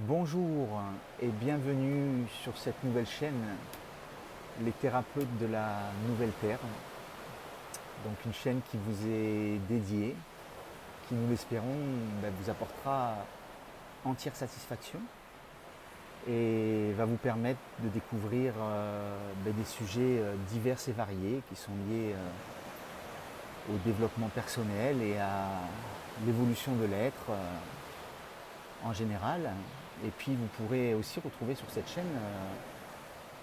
Bonjour et bienvenue sur cette nouvelle chaîne, les thérapeutes de la Nouvelle Terre. Donc une chaîne qui vous est dédiée, qui nous l'espérons vous apportera entière satisfaction et va vous permettre de découvrir des sujets divers et variés qui sont liés au développement personnel et à l'évolution de l'être en général. Et puis vous pourrez aussi retrouver sur cette chaîne,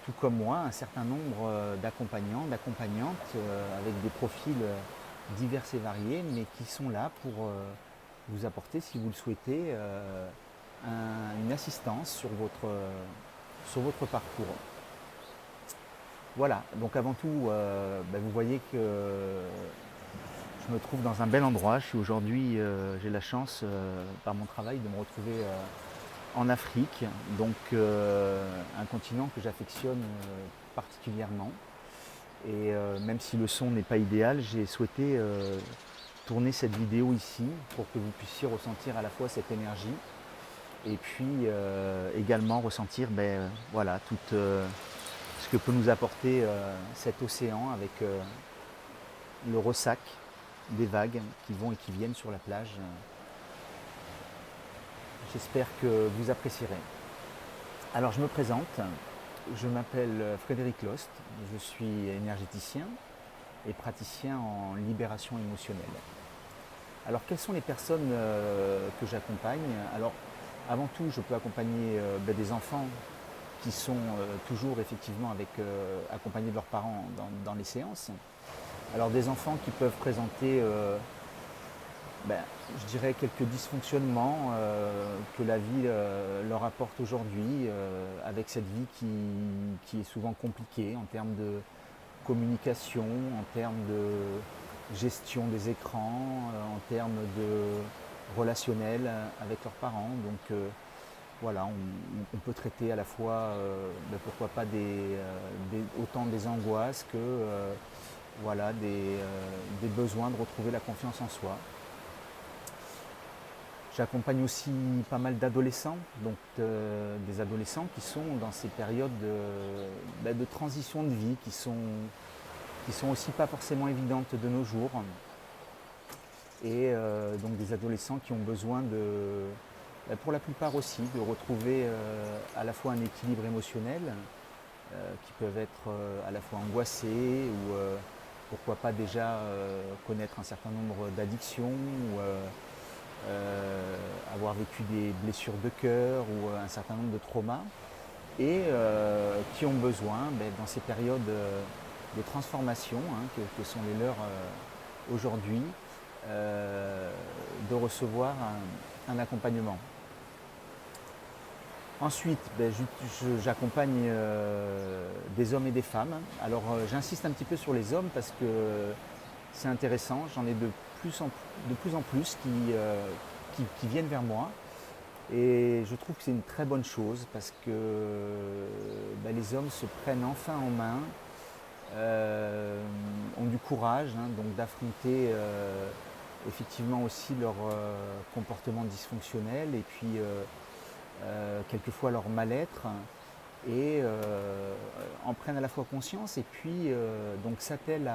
tout comme moi, un certain nombre d'accompagnants, d'accompagnantes avec des profils divers et variés, mais qui sont là pour vous apporter, si vous le souhaitez, une assistance sur votre parcours. Voilà, donc avant tout, vous voyez que je me trouve dans un bel endroit. Je suis aujourd'hui, j'ai la chance par mon travail de me retrouver en Afrique, donc un continent que j'affectionne particulièrement. Et même si le son n'est pas idéal, j'ai souhaité tourner cette vidéo ici pour que vous puissiez ressentir à la fois cette énergie et puis également ressentir voilà, tout ce que peut nous apporter cet océan avec le ressac des vagues qui vont et qui viennent sur la plage. J'espère que vous apprécierez. Alors je me présente, je m'appelle Frédéric Lost, je suis énergéticien et praticien en libération émotionnelle. Alors quelles sont les personnes que j'accompagne? Alors avant tout, je peux accompagner des enfants qui sont toujours effectivement accompagnés de leurs parents dans les séances. Alors des enfants qui peuvent présenter je dirais quelques dysfonctionnements que la vie leur apporte aujourd'hui, avec cette vie qui est souvent compliquée en termes de communication, en termes de gestion des écrans, en termes de relationnel avec leurs parents. Donc voilà, on peut traiter à la fois, pourquoi pas autant des angoisses que voilà, des besoins de retrouver la confiance en soi. J'accompagne aussi pas mal d'adolescents, donc des adolescents qui sont dans ces périodes de transition de vie qui sont aussi pas forcément évidentes de nos jours. Et donc des adolescents qui ont besoin pour la plupart aussi, de retrouver à la fois un équilibre émotionnel, qui peuvent être à la fois angoissés ou pourquoi pas déjà connaître un certain nombre d'addictions ou avoir vécu des blessures de cœur ou un certain nombre de traumas et qui ont besoin dans ces périodes de transformation que sont les leurs aujourd'hui de recevoir un accompagnement. Ensuite, j'accompagne des hommes et des femmes. Alors j'insiste un petit peu sur les hommes parce que c'est intéressant, j'en ai de plus en plus qui viennent vers moi. Et je trouve que c'est une très bonne chose parce que les hommes se prennent enfin en main, ont du courage donc d'affronter effectivement aussi leur comportement dysfonctionnel et puis quelquefois leur mal-être et en prennent à la fois conscience et puis donc s'attellent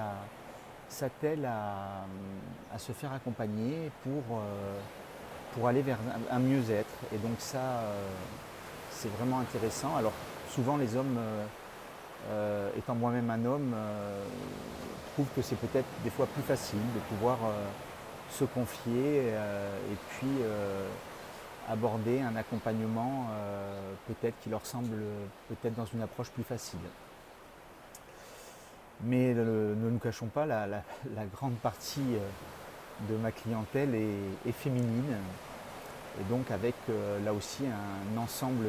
à se faire accompagner pour aller vers un mieux-être. Et donc ça, c'est vraiment intéressant. Alors souvent les hommes, étant moi-même un homme, trouvent que c'est peut-être des fois plus facile de pouvoir se confier et puis aborder un accompagnement peut-être qui leur semble peut-être dans une approche plus facile. Mais ne nous cachons pas, la grande partie de ma clientèle est féminine et donc avec là aussi un ensemble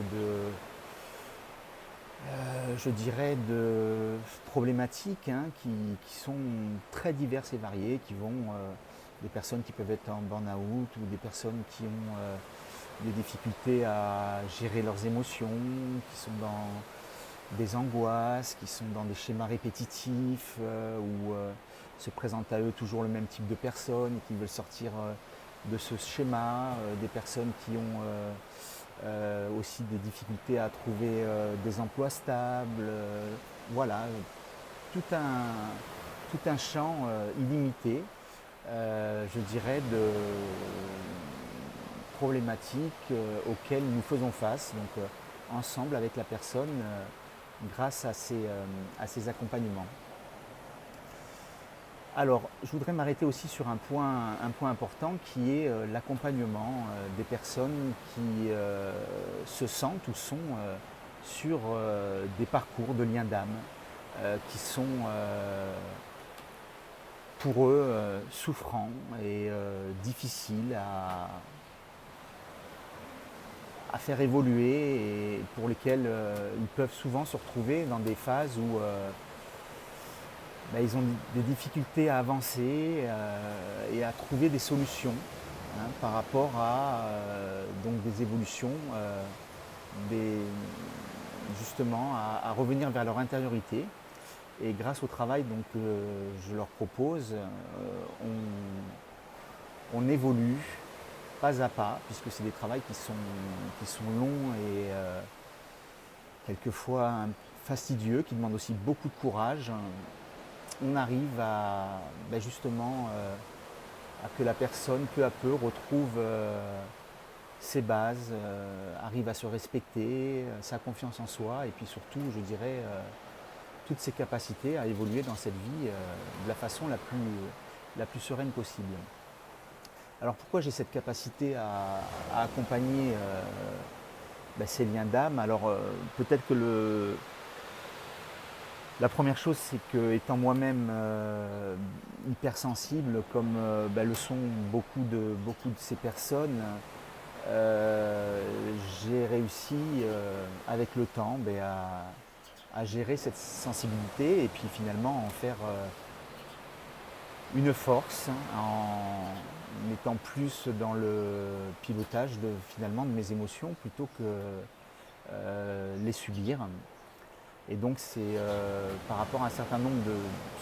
je dirais de problématiques qui sont très diverses et variées, qui vont des personnes qui peuvent être en burn-out ou des personnes qui ont des difficultés à gérer leurs émotions, qui sont dans des angoisses, qui sont dans des schémas répétitifs où se présente à eux toujours le même type de personnes et qui veulent sortir de ce schéma, des personnes qui ont aussi des difficultés à trouver des emplois stables, voilà, tout un champ illimité, je dirais, de problématiques auxquelles nous faisons face, donc ensemble avec la personne, grâce à ces accompagnements. Alors, je voudrais m'arrêter aussi sur un point important qui est l'accompagnement des personnes qui se sentent ou sont sur des parcours de lien d'âme qui sont pour eux souffrants et difficiles à faire évoluer et pour lesquels ils peuvent souvent se retrouver dans des phases où ils ont des difficultés à avancer et à trouver des solutions par rapport à donc des évolutions, justement à revenir vers leur intériorité. Et grâce au travail donc, que je leur propose, on évolue pas à pas, puisque c'est des travaux qui sont longs et quelquefois fastidieux, qui demandent aussi beaucoup de courage. On arrive justement à que la personne peu à peu retrouve ses bases, arrive à se respecter, sa confiance en soi et puis surtout, je dirais, toutes ses capacités à évoluer dans cette vie de la façon la plus sereine possible. Alors pourquoi j'ai cette capacité à accompagner ces liens d'âme? Alors peut-être que la première chose, c'est que étant moi-même hypersensible, comme le sont beaucoup de ces personnes, j'ai réussi avec le temps à gérer cette sensibilité et puis finalement en faire une force, en étant plus dans le pilotage finalement de mes émotions plutôt que les subir. Et donc c'est par rapport à un certain nombre de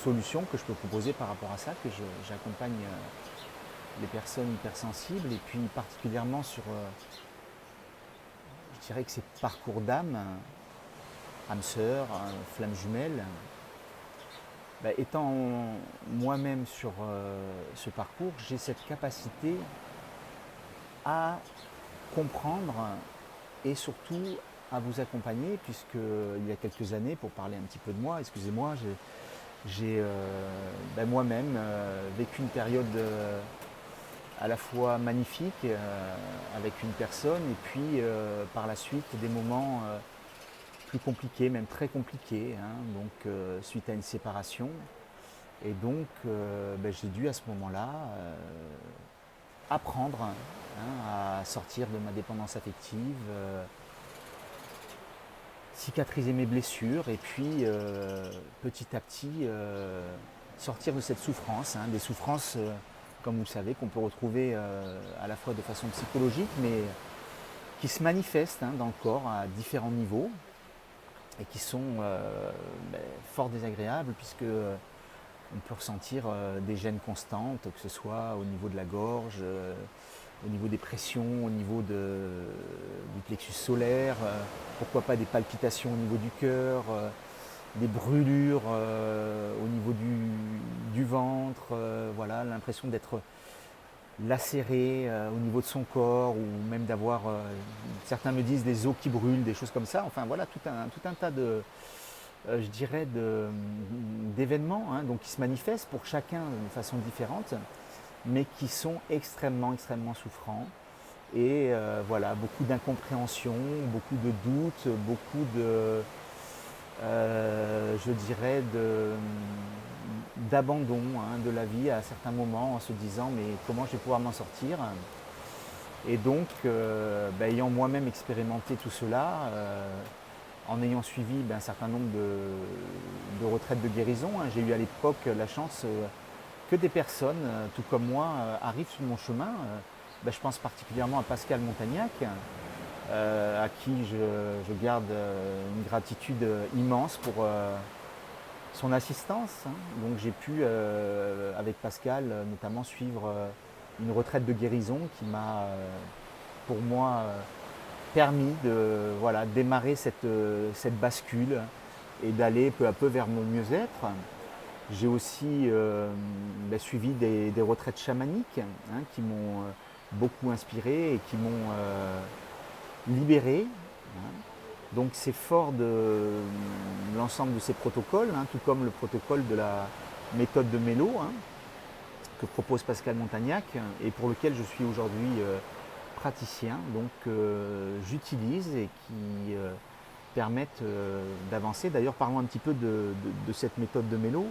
solutions que je peux proposer par rapport à ça que j'accompagne les personnes hypersensibles et puis particulièrement sur, je dirais que ces parcours d'âme, âme sœur, flamme jumelle. Étant moi-même sur ce parcours, j'ai cette capacité à comprendre et surtout à vous accompagner, puisqu'il y a quelques années, pour parler un petit peu de moi, excusez-moi, j'ai moi-même vécu une période à la fois magnifique avec une personne et puis par la suite des moments plus compliqués, même très compliqués, donc suite à une séparation. Et donc j'ai dû à ce moment-là apprendre à sortir de ma dépendance affective, cicatriser mes blessures et puis petit à petit sortir de cette souffrance, des souffrances comme vous le savez qu'on peut retrouver à la fois de façon psychologique mais qui se manifestent dans le corps à différents niveaux et qui sont fort désagréables puisque on peut ressentir des gênes constantes, que ce soit au niveau de la gorge, au niveau des pressions, au niveau du plexus solaire, pourquoi pas des palpitations au niveau du cœur, des brûlures au niveau du ventre, voilà, l'impression d'être lacéré au niveau de son corps ou même d'avoir, certains me disent des os qui brûlent, des choses comme ça, enfin voilà, tout un tas de, je dirais, d'événements donc qui se manifestent pour chacun de façon différente, mais qui sont extrêmement souffrants. Et voilà, beaucoup d'incompréhension, beaucoup de doutes, beaucoup de, je dirais, d'abandon de la vie à certains moments en se disant mais comment je vais pouvoir m'en sortir. Et donc, ayant moi-même expérimenté tout cela, en ayant suivi un certain nombre de retraites de guérison, j'ai eu à l'époque la chance que des personnes, tout comme moi, arrivent sur mon chemin. Je pense particulièrement à Pascal Montagnac, à qui je garde une gratitude immense pour son assistance. Donc j'ai pu, avec Pascal, notamment suivre une retraite de guérison qui m'a, pour moi, permis de voilà, démarrer cette bascule et d'aller peu à peu vers mon mieux-être. J'ai aussi suivi des retraites chamaniques qui m'ont beaucoup inspiré et qui m'ont libéré. Donc c'est fort de l'ensemble de ces protocoles, tout comme le protocole de la méthode de Mélo que propose Pascal Montagnac et pour lequel je suis aujourd'hui praticien. Donc j'utilise et qui permettent d'avancer. D'ailleurs parlons un petit peu de cette méthode de Mélo.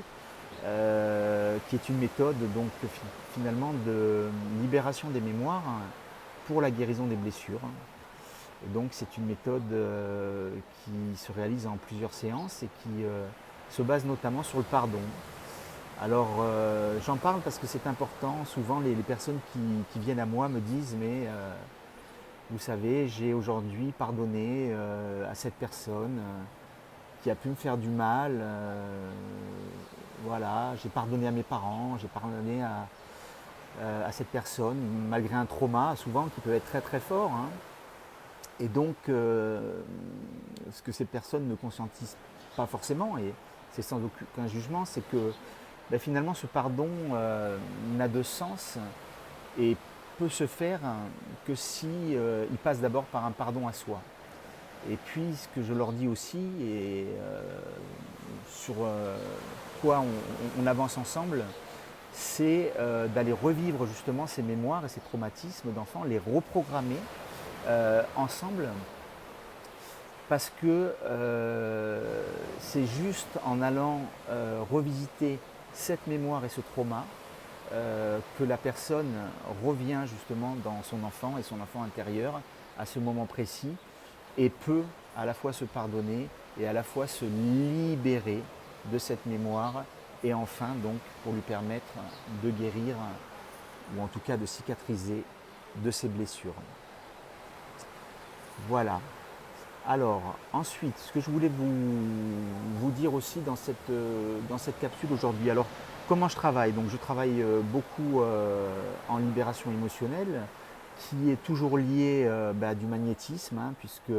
Qui est une méthode donc finalement de libération des mémoires pour la guérison des blessures. Et donc c'est une méthode qui se réalise en plusieurs séances et qui se base notamment sur le pardon. Alors j'en parle parce que c'est important. Souvent les personnes qui viennent à moi me disent mais vous savez, j'ai aujourd'hui pardonné à cette personne qui a pu me faire du mal. Voilà, j'ai pardonné à mes parents, j'ai pardonné à cette personne, malgré un trauma souvent qui peut être très très fort. Et donc, ce que ces personnes ne conscientisent pas forcément, et c'est sans aucun jugement, c'est que finalement ce pardon n'a de sens et peut se faire que si il passe d'abord par un pardon à soi. Et puis ce que je leur dis aussi, et sur quoi on avance ensemble, c'est d'aller revivre justement ces mémoires et ces traumatismes d'enfants, les reprogrammer ensemble, parce que c'est juste en allant revisiter cette mémoire et ce trauma que la personne revient justement dans son enfant et son enfant intérieur à ce moment précis et peut à la fois se pardonner et à la fois se libérer de cette mémoire et enfin donc pour lui permettre de guérir ou en tout cas de cicatriser de ses blessures. Voilà. Alors ensuite, ce que je voulais vous dire aussi dans cette capsule aujourd'hui, alors comment je travaille? Donc je travaille beaucoup en libération émotionnelle qui est toujours liée à du magnétisme puisque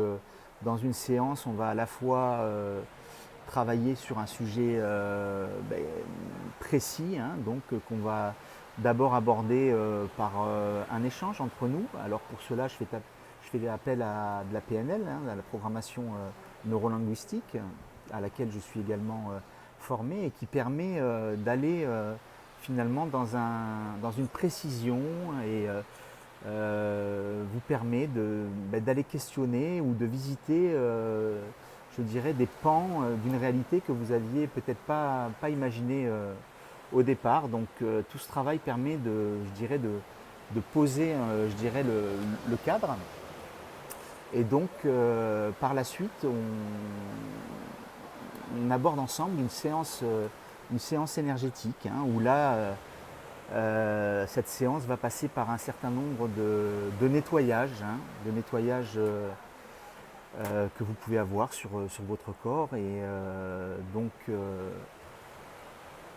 dans une séance on va à la fois travailler sur un sujet précis donc qu'on va d'abord aborder par un échange entre nous. Alors pour cela je fais appel à de la PNL, à la programmation neurolinguistique, à laquelle je suis également formé et qui permet d'aller finalement dans une précision et vous permet d'aller questionner ou de visiter, je dirais, des pans d'une réalité que vous aviez peut-être pas imaginé au départ. Donc tout ce travail permet de poser, je dirais, le cadre. Et donc, par la suite, on aborde ensemble une séance énergétique où là, cette séance va passer par un certain nombre de nettoyages, que vous pouvez avoir sur votre corps. Et donc,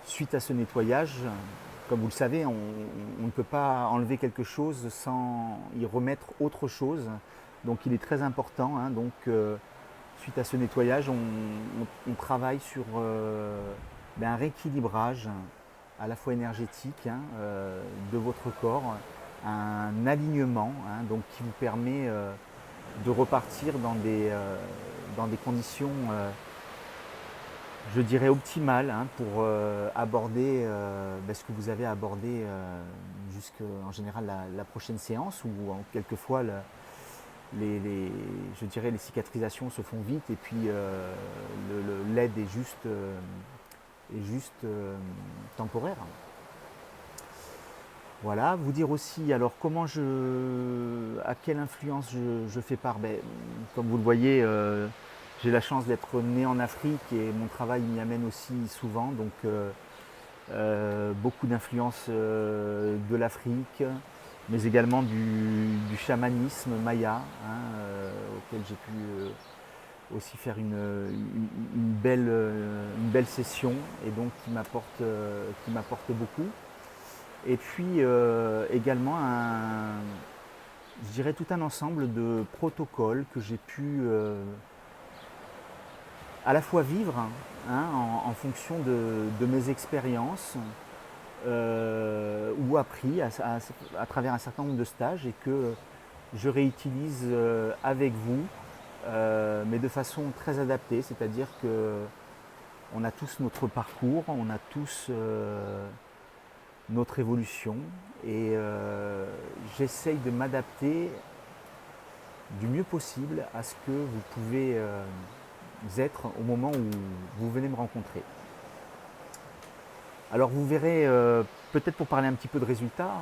suite à ce nettoyage, comme vous le savez, on ne peut pas enlever quelque chose sans y remettre autre chose. Donc il est très important. Donc suite à ce nettoyage, on travaille sur un rééquilibrage à la fois énergétique de votre corps, un alignement donc qui vous permet de repartir dans des conditions je dirais optimales pour aborder ce que vous avez abordé jusqu'en général la prochaine séance ou quelquefois je dirais les cicatrisations se font vite et puis l'aide est juste temporaire. Voilà, vous dire aussi alors à quelle influence je fais part. Comme vous le voyez, j'ai la chance d'être né en Afrique et mon travail m'y amène aussi souvent, donc beaucoup d'influences de l'Afrique, mais également du chamanisme maya, auquel j'ai pu aussi faire une belle session et donc qui m'apporte beaucoup. Et puis également je dirais, tout un ensemble de protocoles que j'ai pu à la fois vivre, hein, en fonction de mes expériences ou appris à travers un certain nombre de stages et que je réutilise avec vous, mais de façon très adaptée, c'est-à-dire que on a tous notre parcours, on a tous notre évolution et j'essaye de m'adapter du mieux possible à ce que vous pouvez être au moment où vous venez me rencontrer. Alors vous verrez, peut-être pour parler un petit peu de résultats,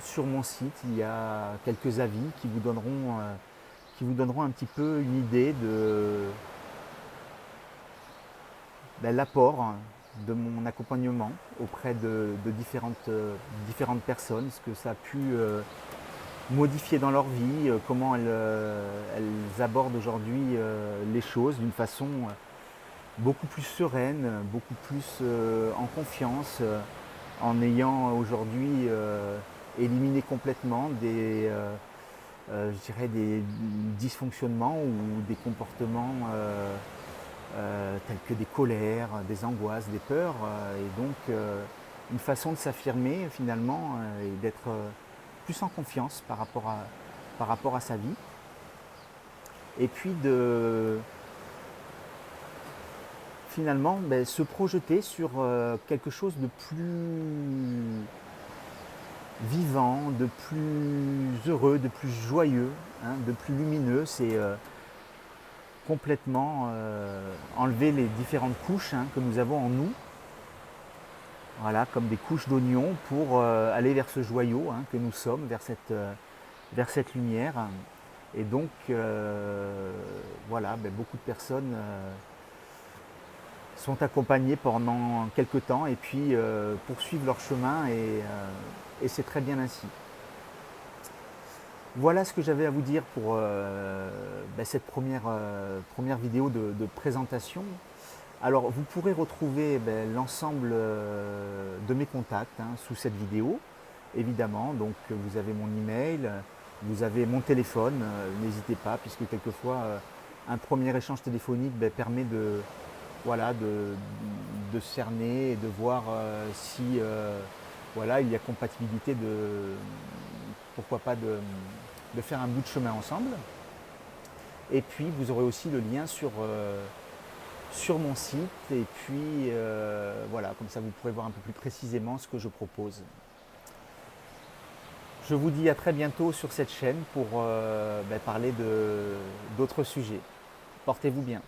sur mon site il y a quelques avis qui vous donneront un petit peu une idée de l'apport de mon accompagnement auprès de différentes personnes, ce que ça a pu modifier dans leur vie, comment elles abordent aujourd'hui les choses d'une façon beaucoup plus sereine, beaucoup plus en confiance, en ayant aujourd'hui éliminé complètement je dirais des dysfonctionnements ou des comportements tels que des colères, des angoisses, des peurs, et donc une façon de s'affirmer finalement et d'être plus en confiance par rapport à sa vie. Et puis de finalement se projeter sur quelque chose de plus vivant, de plus heureux, de plus joyeux, hein, de plus lumineux. C'est complètement enlever les différentes couches, hein, que nous avons en nous, voilà, comme des couches d'oignons pour aller vers ce joyau, hein, que nous sommes, vers cette lumière. Et donc, voilà, beaucoup de personnes sont accompagnées pendant quelques temps et puis poursuivent leur chemin et c'est très bien ainsi. Voilà ce que j'avais à vous dire pour cette première vidéo de présentation. Alors vous pourrez retrouver l'ensemble de mes contacts, hein, sous cette vidéo, évidemment. Donc vous avez mon email, vous avez mon téléphone, n'hésitez pas, puisque quelquefois un premier échange téléphonique permet voilà, de cerner et de voir si voilà, il y a compatibilité pourquoi pas de faire un bout de chemin ensemble. Et puis vous aurez aussi le lien sur mon site et puis voilà, comme ça vous pourrez voir un peu plus précisément ce que je propose. Je vous dis à très bientôt sur cette chaîne pour parler d'autres sujets. Portez-vous bien.